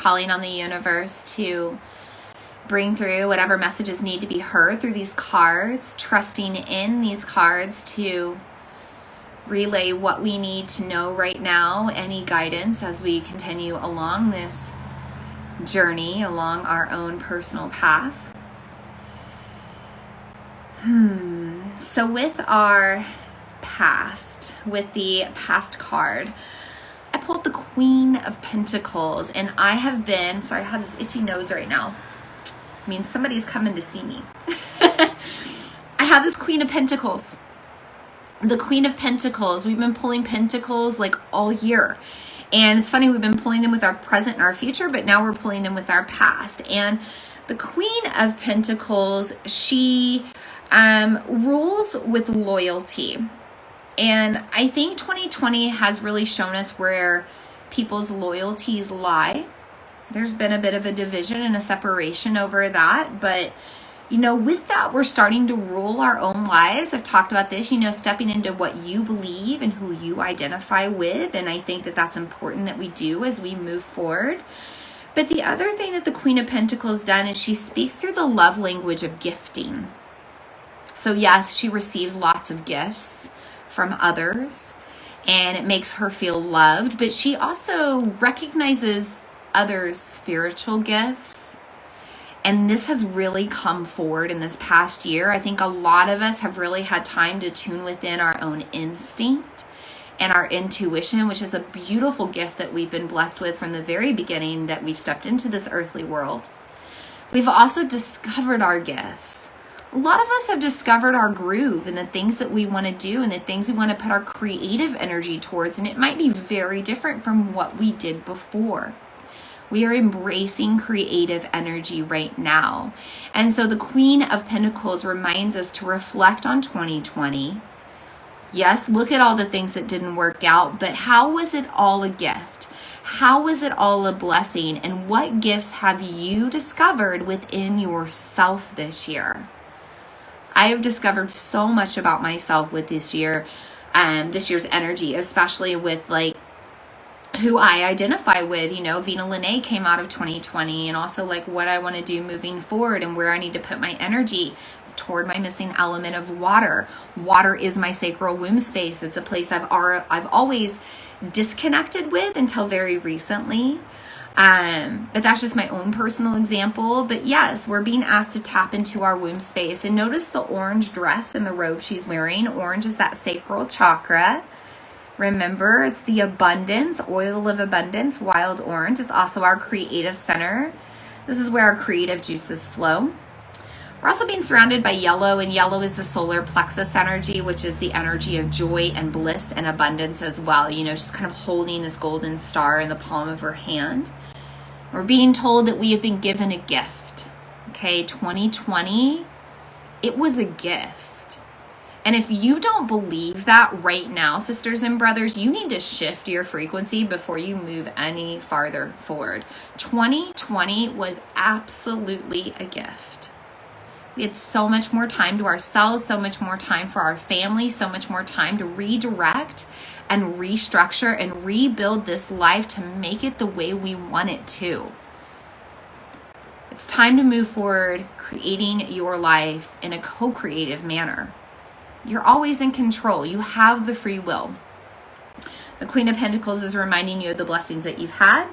calling on the universe to bring through whatever messages need to be heard through these cards, trusting in these cards to relay what we need to know right now, any guidance as we continue along this journey, along our own personal path. So with our past, with the past card, I pulled the Queen of Pentacles, and I have this itchy nose right now. I mean, somebody's coming to see me. I have this Queen of Pentacles. The Queen of Pentacles, we've been pulling pentacles like all year. And it's funny, we've been pulling them with our present and our future, but now we're pulling them with our past. And the Queen of Pentacles, she rules with loyalty. And I think 2020 has really shown us where people's loyalties lie. There's been a bit of a division and a separation over that. But, with that, we're starting to rule our own lives. I've talked about this, stepping into what you believe and who you identify with. And I think that that's important that we do as we move forward. But the other thing that the Queen of Pentacles done is she speaks through the love language of gifting. So yes, she receives lots of gifts from others, and it makes her feel loved, but she also recognizes others' spiritual gifts. And this has really come forward in this past year. I think a lot of us have really had time to tune within our own instinct and our intuition, which is a beautiful gift that we've been blessed with from the very beginning that we've stepped into this earthly world. We've also discovered our gifts. A lot of us have discovered our groove and the things that we want to do and the things we want to put our creative energy towards, and it might be very different from what we did before. We are embracing creative energy right now. And so the Queen of Pentacles reminds us to reflect on 2020. Yes, look at all the things that didn't work out, but how was it all a gift? How was it all a blessing? And what gifts have you discovered within yourself this year? I have discovered so much about myself with this year's energy, especially with who I identify with. Vina Lene came out of 2020, and also what I want to do moving forward and where I need to put my energy toward my missing element of water. Water is my sacral womb space. It's a place I've always disconnected with until very recently. But that's just my own personal example. But yes, we're being asked to tap into our womb space. And notice the orange dress and the robe she's wearing. Orange is that sacral chakra. Remember, it's the abundance, oil of abundance, wild orange. It's also our creative center. This is where our creative juices flow. We're also being surrounded by yellow, and yellow is the solar plexus energy, which is the energy of joy and bliss and abundance as well. She's kind of holding this golden star in the palm of her hand. We're being told that we have been given a gift. Okay, 2020, it was a gift. And if you don't believe that right now, sisters and brothers, you need to shift your frequency before you move any farther forward. 2020 was absolutely a gift. We had so much more time to ourselves, so much more time for our family, so much more time to redirect and restructure and rebuild this life to make it the way we want it to. It's time to move forward, creating your life in a co-creative manner. You're always in control. You have the free will. The Queen of Pentacles is reminding you of the blessings that you've had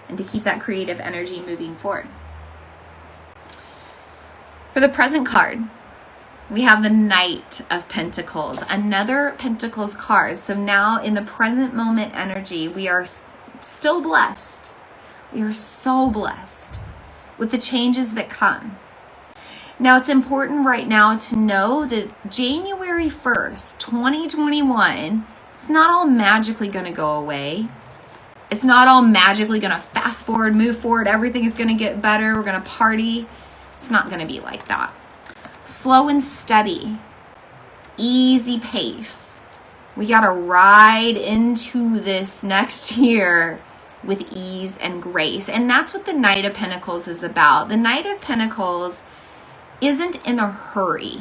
and to keep that creative energy moving forward. For the present card, we have the Knight of Pentacles, another Pentacles card. So now in the present moment energy, we are still blessed. We are so blessed with the changes that come. Now it's important right now to know that January 1st, 2021, it's not all magically going to go away. It's not all magically going to fast forward, move forward. Everything is going to get better. We're going to party. It's not going to be like that. Slow and steady, easy pace. We got to ride into this next year with ease and grace. And that's what the Knight of Pentacles is about. The Knight of Pentacles isn't in a hurry.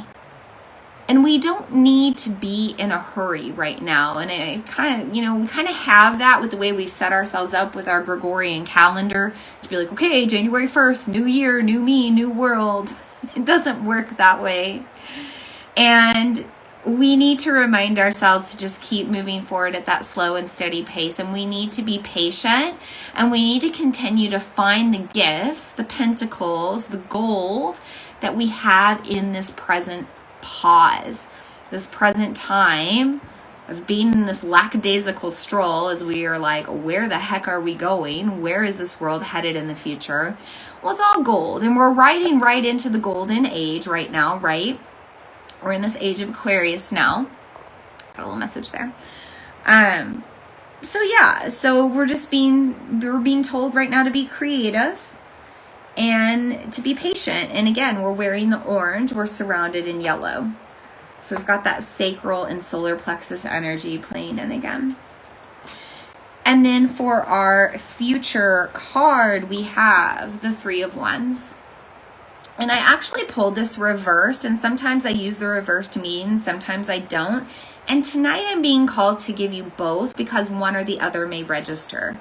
And we don't need to be in a hurry right now. And it kind of, we kind of have that with the way we've set ourselves up with our Gregorian calendar to be like, okay, January 1st, new year, new me, new world. It doesn't work that way. And we need to remind ourselves to just keep moving forward at that slow and steady pace. And we need to be patient, and we need to continue to find the gifts, the pentacles, the gold that we have in this present pause, this present time of being in this lackadaisical stroll as we are like, where the heck are we going? Where is this world headed in the future? Well, it's all gold, and we're riding right into the golden age right now, right? We're in this age of Aquarius now. Got a little message there. So we're being told right now to be creative and to be patient. And again, we're wearing the orange. We're surrounded in yellow. So we've got that sacral and solar plexus energy playing in again. And then for our future card, we have the Three of Wands. And I actually pulled this reversed, and sometimes I use the reversed meaning, sometimes I don't. And tonight I'm being called to give you both because one or the other may register.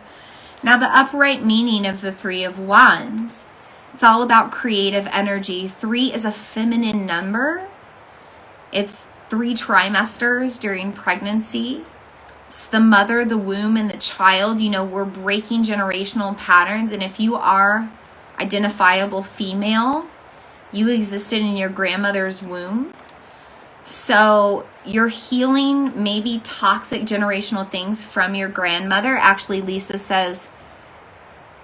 Now, the upright meaning of the Three of Wands, it's all about creative energy. 3 is a feminine number. It's 3 trimesters during pregnancy. It's the mother, the womb, and the child. We're breaking generational patterns. And if you are identifiable female, you existed in your grandmother's womb. So you're healing maybe toxic generational things from your grandmother. Actually, Lisa says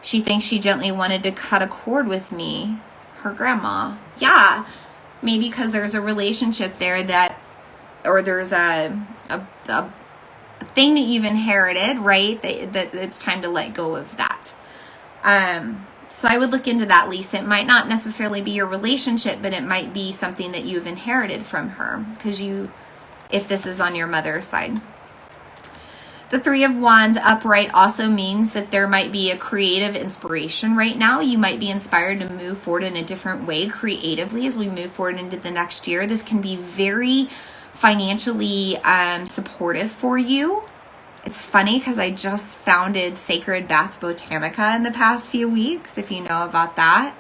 she thinks she gently wanted to cut a cord with me, her grandma. Yeah, maybe because there's a relationship there or there's a thing that you've inherited, right? That it's time to let go of that. So I would look into that, Lisa. It might not necessarily be your relationship, but it might be something that you've inherited from her, if this is on your mother's side. The Three of Wands upright also means that there might be a creative inspiration right now. You might be inspired to move forward in a different way creatively as we move forward into the next year. This can be very financially supportive for you. It's funny because I just founded Sacred Bath Botanica in the past few weeks, if you know about that.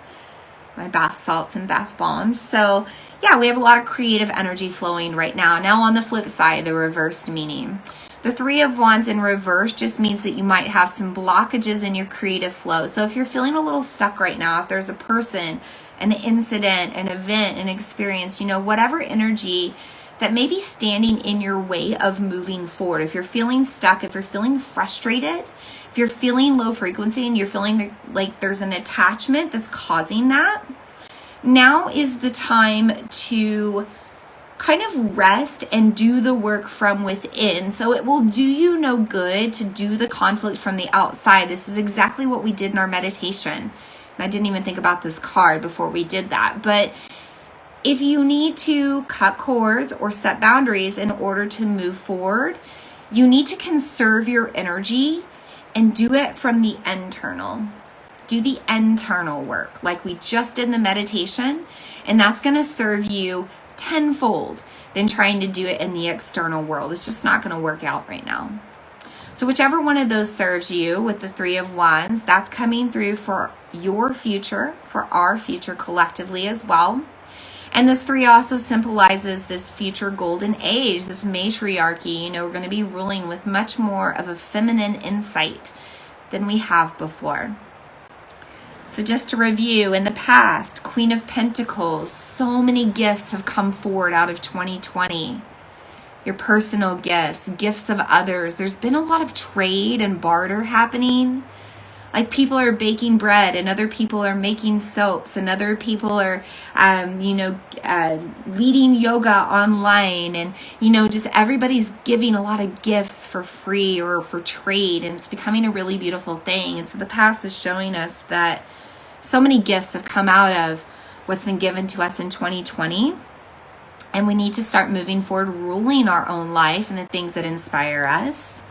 My bath salts and bath bombs. So yeah, we have a lot of creative energy flowing right now. Now on the flip side, the reversed meaning. The Three of Wands in reverse just means that you might have some blockages in your creative flow. So if you're feeling a little stuck right now, if there's a person, an incident, an event, an experience, whatever energy that may be standing in your way of moving forward. If you're feeling stuck, if you're feeling frustrated, if you're feeling low frequency and you're feeling like there's an attachment that's causing that, now is the time to kind of rest and do the work from within. So it will do you no good to do the conflict from the outside. This is exactly what we did in our meditation. And I didn't even think about this card before we did that. But if you need to cut cords or set boundaries in order to move forward, you need to conserve your energy and do it from the internal. Do the internal work like we just did in the meditation, and that's going to serve you tenfold than trying to do it in the external world. It's just not going to work out right now. So whichever one of those serves you with the Three of Wands, that's coming through for your future, for our future collectively as well. And this 3 also symbolizes this future golden age, this matriarchy. We're going to be ruling with much more of a feminine insight than we have before. So just to review, in the past, Queen of Pentacles, so many gifts have come forward out of 2020. Your personal gifts, gifts of others. There's been a lot of trade and barter happening. Like people are baking bread and other people are making soaps and other people are, leading yoga online, and, just everybody's giving a lot of gifts for free or for trade, and it's becoming a really beautiful thing. And so the past is showing us that so many gifts have come out of what's been given to us in 2020. And we need to start moving forward, ruling our own life and the things that inspire us.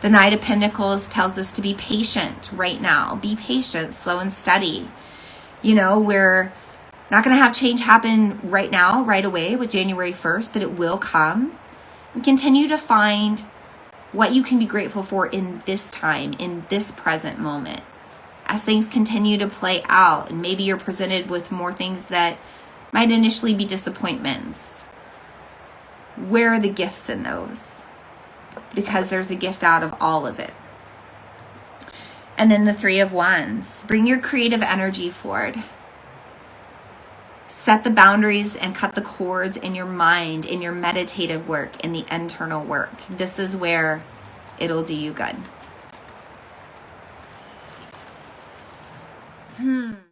The Knight of Pentacles tells us to be patient right now. Be patient, slow and steady. We're Not going to have change happen right now, right away with January 1st, but it will come. And continue to find what you can be grateful for in this time, in this present moment. As things continue to play out, and maybe you're presented with more things that might initially be disappointments. Where are the gifts in those? Because there's a gift out of all of it. And then the Three of Wands. Bring your creative energy forward. Set the boundaries and cut the cords in your mind, in your meditative work, in the internal work. This is where it'll do you good.